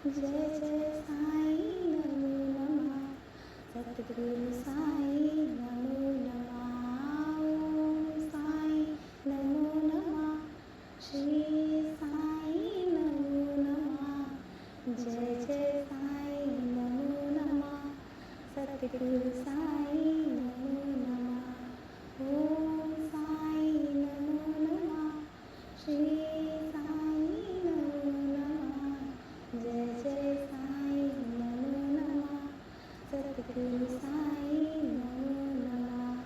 जय जय साई नमो नमः। सतगुरु साई नमो नमः। ओम साई नमो नमः। श्री साई नमो नमः। जय जय साई नमो नमः। सतगुरु साई नमो नमः। ओम साई नमो नमः। श्री साई नमो नमः। जय जय साई नमो नमः। सतगुरु साई नमो नमः।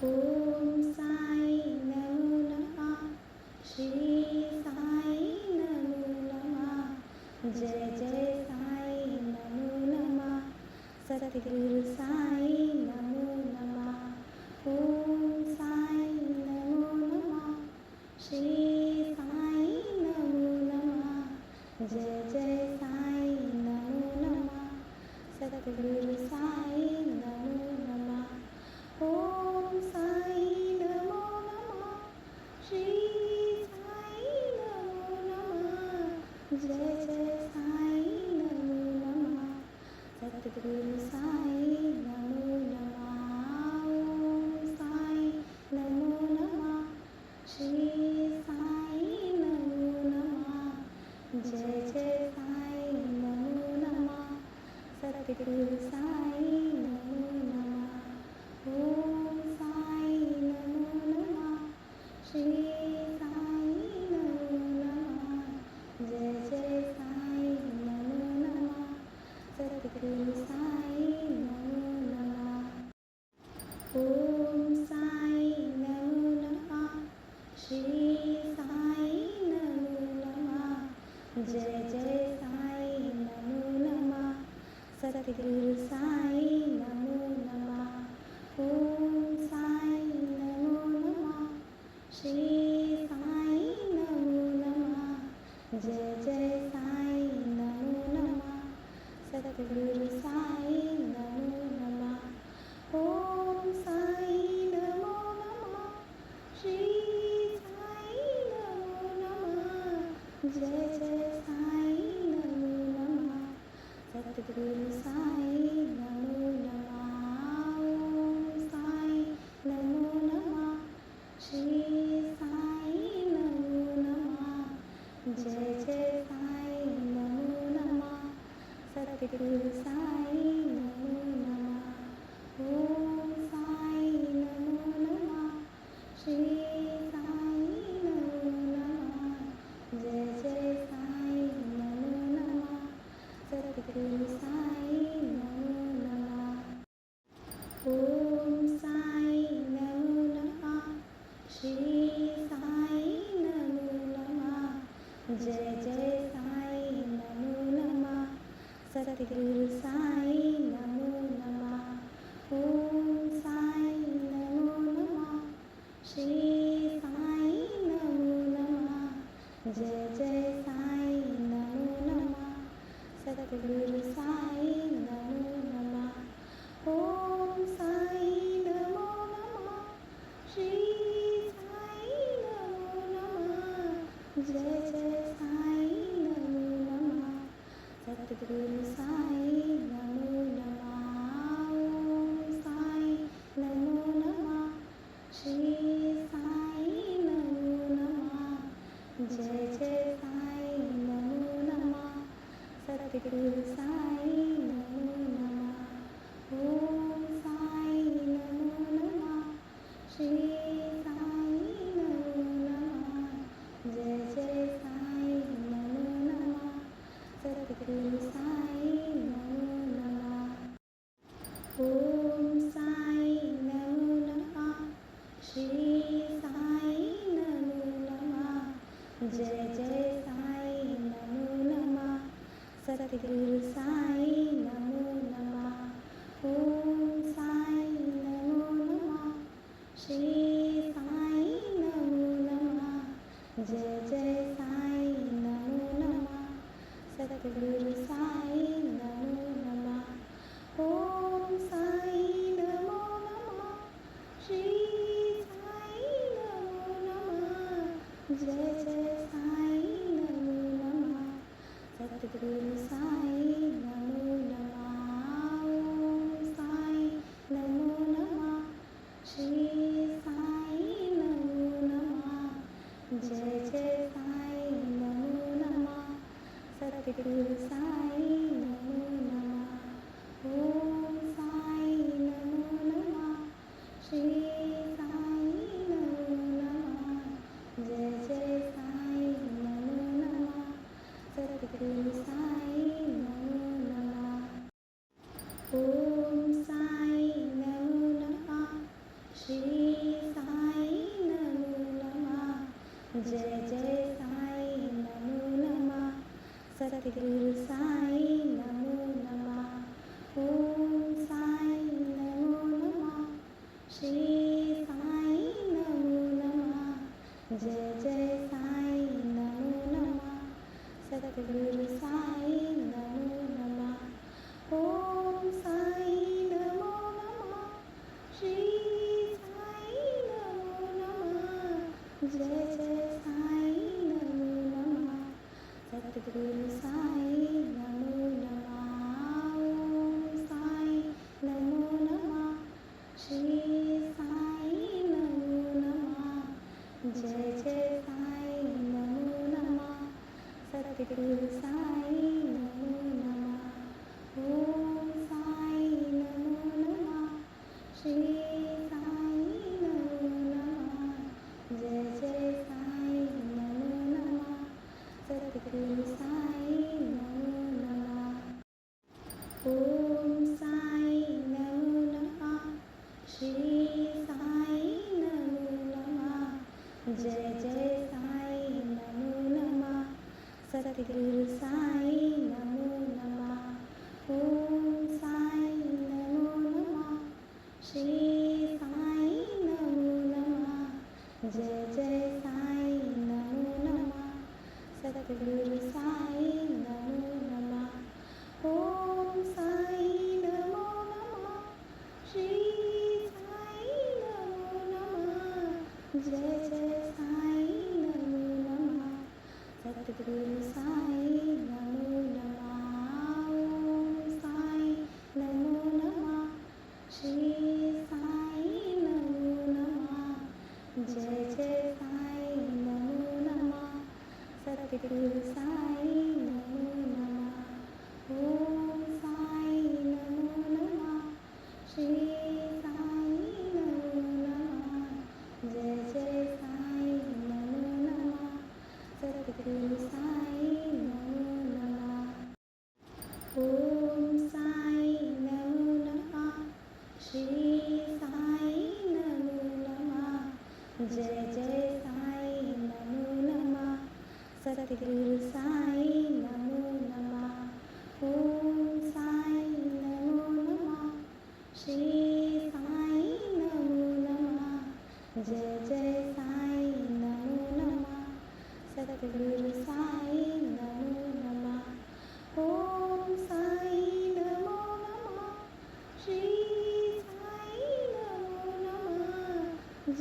ओम साई नमो नमः। श्री साई नमो नमः। जय जय साई नमो नमः। सतगुरु साई नमो नमः। ओम साई नमो नमः। श्री साई नमो नमः। जय जय साई नमो नमः। सतगुरु साई नमो नमः। ओम साई नमो नमः। श्री साई नमो नमः। जय जय साई नमो नमः। सतगुरु साई नमो नमः। ओम साई नमो नमः। श्री साई नमो नमः। जय जय साई नमो नमः। सतगुरु साई नमो नमः। ओम साई नमो नमः। श्री साई नमो नमः। जय जय साई नमो नमः। सतगुरु साई नमो नमः। ओम साई नमो नमः। श्री साई नमो नमः। जय जय साई नमो नमः। सतगुरु साई नमो नमः। ओम साई नमो नमः। श्री साई नमो नमः। जय जय साई नमो नमः। सतगुरु साई नमो नमः। ओम साई नमो नमः। श्री साई नमो नमः। जय जय साई नमो नमः। सतगुरु साई नमो नमः। ओम साई नमो नमः। श्री साई नमो नमः। जय जय साई नमो नमः। सतगुरु साई नमो नमः। ओम साई नमो नमः। श्री साई नमो नमः। जय जय साई नमो नमः। सतगुरु साई नमो नमः। ओम साई नमो नमः। श्री साई नमो नमः। जय जय साई नमो नमः। सतगुरु साई नमो नमः। ओम साई नमो नमः। श्री साई नमो नमः। जय जय साई नमो नमः। सतगुरु साई नमो नमः। ओम साई नमो नमः। श्री साई नमो नमः। जय जय साई नमो नमः। सतगुरु साई नमो नमः। ओम साई नमो नमः। श्री साई नमो नमः। जय जय साई नमो नमः। सतगुरु साई नमो नमः। ओम साई नमो नमः। श्री साई नमो नमः। जय जय साई नमो नमः। सतगुरु साई नमो नमः। ओम साई नमो नमः। श्री साई नमो नमः। जय जय साई नमो नमः। सतगुरु साई नमो नमः। ओम साई नमो नमः। श्री साई नमो नमः। जय जय साई नमो नमः। सतगुरु साई नमो नमः। ओम साई नमो नमः। श्री साई नमो नमः। जय जय साई नमो नमः। सतगुरु जय जय साई नमो नमः सद्गुरु साई नमो नमः ओम साई नमो नमः श्री साई नमो नमः जय जय साई नमो नमः सद्गुरु साई नमो नमः ओम साई नमो नमः श्री साई नमो नमः जय जय साई नमो नमः सद्गुरु साई नमो नमः ओम साई नमो नमः श्री साई नमो नमः जय जय साई नमो नमः सद्गुरु साई नमो नमः ओम साई नमो नमः श्री साई नमो नमः जय जय साई नमो नमः सद्गुरु साई नमो नमः ओम साई नमो नमः श्री साई नमो नमः जय जय साई नमो नमः सद्गुरु साई नमो नमः ओम साई नमो नमः श्री साई नमो नमः जय जय साई नमो नमः सद्गुरु साई नमो नमः ओम साई नमो नमः श्री साई नमो नमः जय जय साई नमो नमः सद्गुरु साई नमो नमः ओम साई नमो नमः श्री साई नमो नमः जय जय साई नमो नमः सद्गुरु साई नमो नमः ओम साई नमो नमः श्री साई नमो नमः जय जय साई नमो नमः सद्गुरु साई नमो नमः ओम साई नमो नमः श्री साई नमो नमः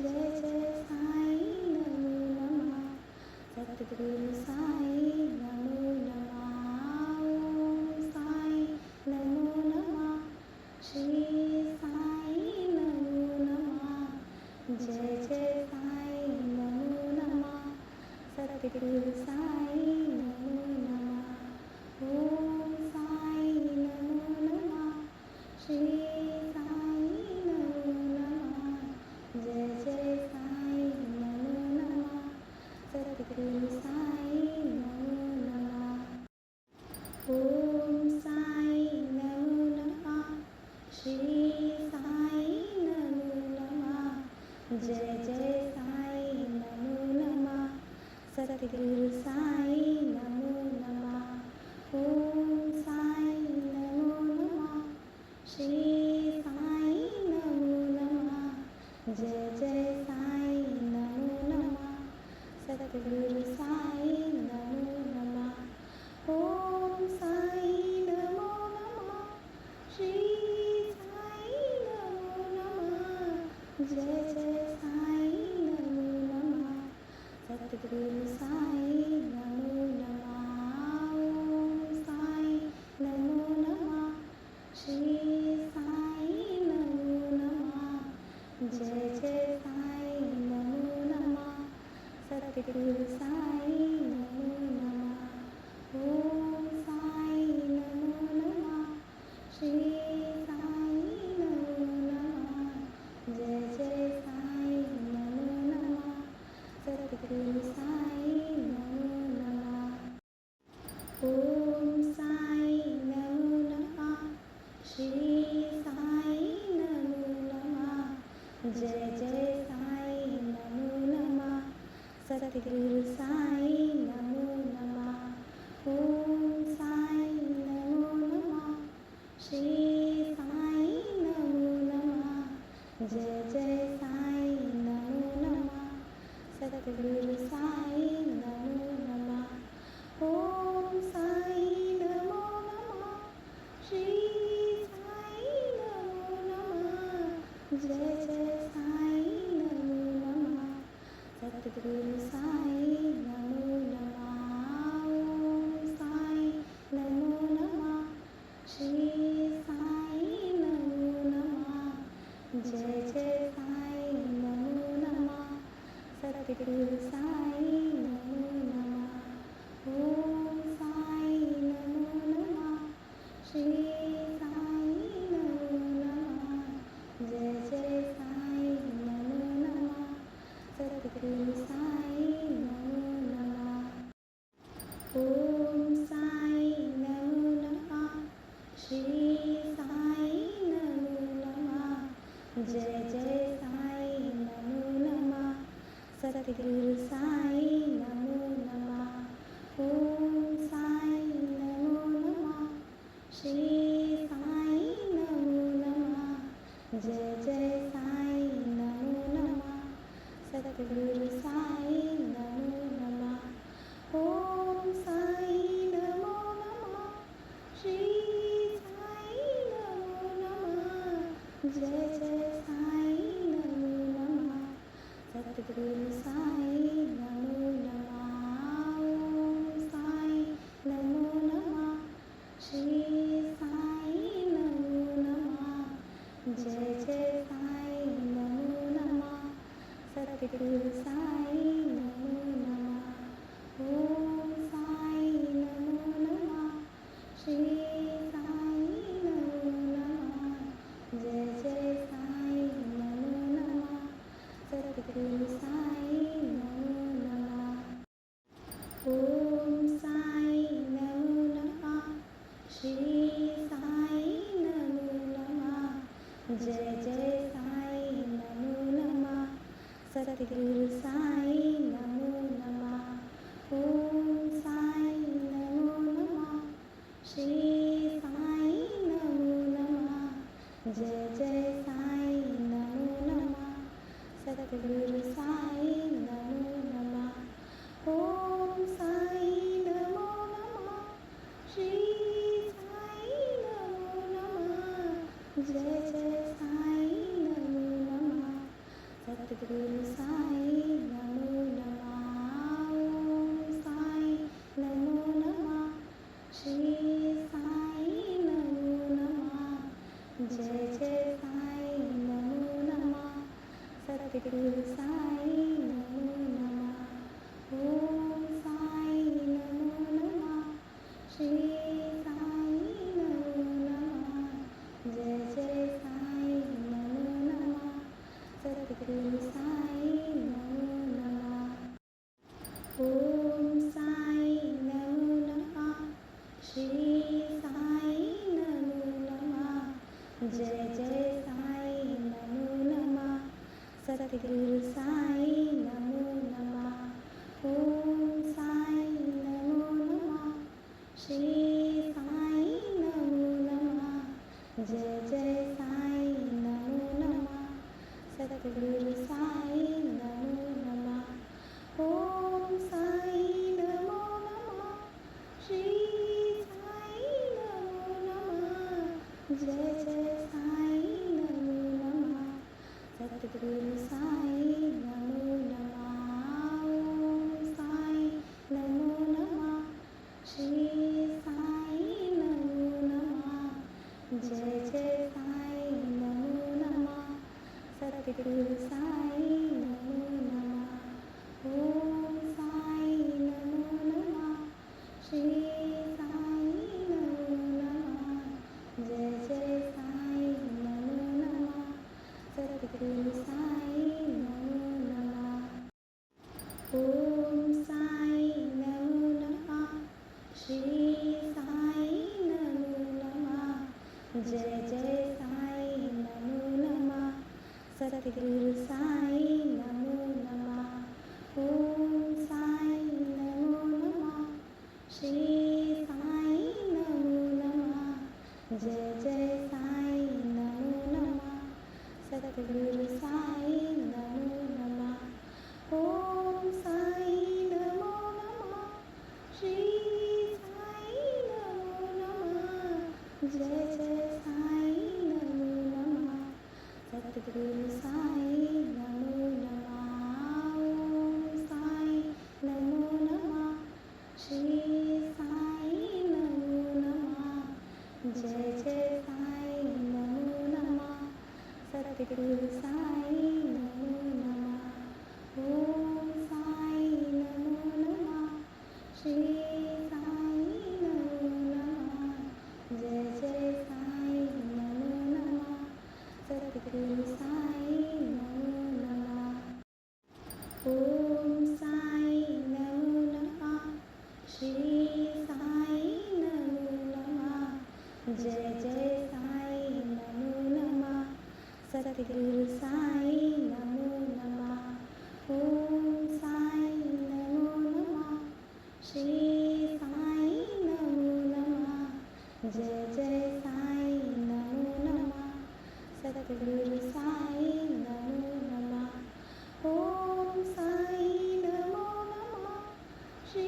जय जय साई नमो नमः सद्गुरु साई नमो नमः ओम साई नमो नमः श्री साई नमो नमः जय जय साई नमो नमः सद्गुरु साई नमो नमः ओम साई नमो नमः श्री साई नमो नमः जय जय साई नमो नमः सद्गुरु साई नमो नमः ओम साई नमो नमः श्री साई नमो नमः जय जय साई नमो नमः सद्गुरु साई नमो नमः ओम साई नमो नमः श्री साई नमो नमः जय जय साई नमो नमः सद्गुरु साई नमो नमः ओम साई नमो नमः श्री साई नमो नमः जय जय साई नमो नमः सद्गुरु साई नमो नमः ओम साई नमो नमः श्री साई नमो नमः जय जय साई नमो नमः सद्गुरु साई नमो नमः ओम साई नमो नमः श्री साई नमो नमः जय जय साई नमो नमः सद्गुरु साई नमो नमः ओम साई नमो नमः श्री साई नमो नमः जय जय साई नमो नमः सद्गुरु साई नमो नमः ओम साई नमो नमः श्री साई नमो नमः जय जय साई नमो नमः सद्गुरु साई नमो नमः ओम साई नमो नमः श्री साई नमो नमः जय जय साई नमो नमः सद्गुरु साई नमो नमः। ओम साई नमो नमः। श्री साई नमो नमः। जय जय साई नमो नमः। सद्गुरु साई नमो नमः। ओम साई नमो नमः। श्री साई नमो नमः। जय जय साई नमो नमः। सद्गुरु साई नमो नमः। ओम साई नमो नमः। श्री साई नमो नमः। जय जय साई नमो नमः। सद्गुरु साई नमो नमः। ओम साई नमो नमः। श्री साई नमो नमः। जय जय साई नमो नमः। सद्गुरु साई नमो नमः। ओम साई नमो नमः। श्री साई नमो नमः। जय जय साई नमो नमः। सद्गुरु साई नमो नमः। ओम साई नमो नमः। श्री साई नमो नमः। जय जय साई नमो नमः। सद्गुरु साई नमो नमः। ओम साई नमो नमः। श्री साई नमो नमः। जय जय साई नमो नमः। सद्गुरु साई नमो नमः। ओम साई नमो नमः। श्री साई नमो नमः। जय जय साई नमो नमः। सद्गुरु साई नमो नमः। ओम ओम साई नमो नमः। श्री साई नमो नमः। जय जय साई नमो नमः। सतगुरु साई नमो नमः। ओम साई नमो नमः। श्री साई नमो नमः। जय जय साई नमो नमः। सतगुरु साई नमो नमः। ओम साई नमो नमः। श्री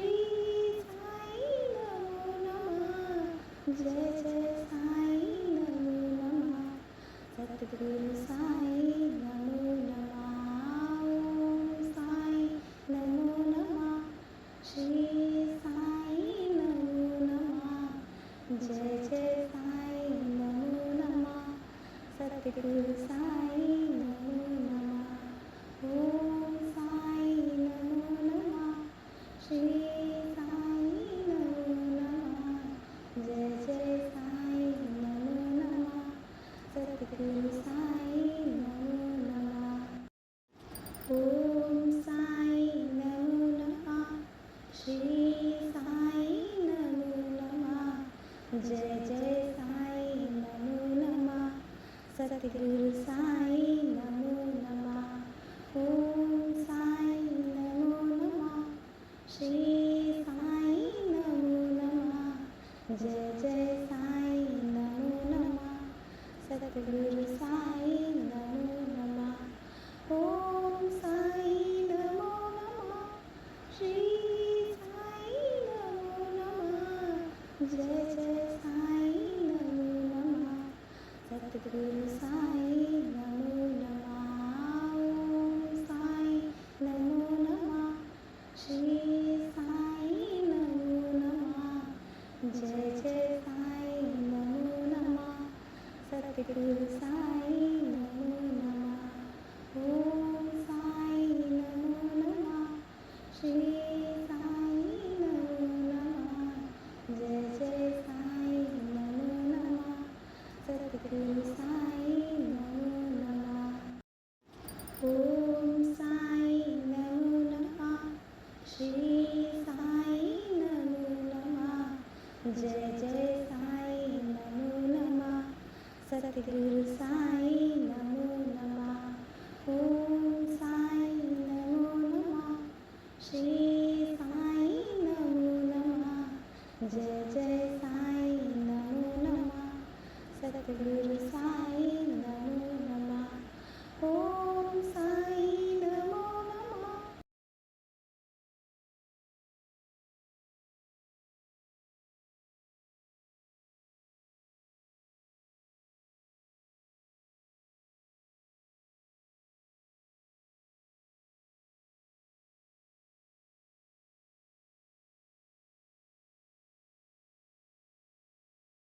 साई नमो नमः। जय जय साई नमो नमः। सतगुरु साई नमो नमः। ओम साई नमो नमः। श्री साई नमो नमः। जय जय साई नमो नमः। सतगुरु साई नमो नमः। ओम साई नमो नमः। श्री साई नमो नमः। जय जय साई नमो नमः। सतगुरु साई नमो नमः। ओम साई नमो नमः। श्री साई नमो नमः। जय जय साई नमो नमः। सतगुरु साई नमो नमः। ओम साई नमो नमः। श्री साई नमो नमः। जय जय साई नमो नमः। सतगुरु साई नमो नमः। ओम साई नमो नमः। श्री साई नमो नमः। जय जय साई नमो नमः। सतगुरु साई नमो नमः। ओम साई नमो नमः। श्री साई नमो नमः। जय जय साई नमो नमः। सतगुरु साई नमो नमः। ओम साई नमो नमः। श्री साई नमो नमः। जय जय साई नमो नमः। सतगुरु साई नमो नमः। ओम साई नमो नमः। श्री साई नमो नमः। जय जय साई नमो नमः। सतगुरु साई नमो नमः। ओम साई नमो नमः। श्री साई नमो नमः। जय जय साई नमो नमः। सतगुरु साई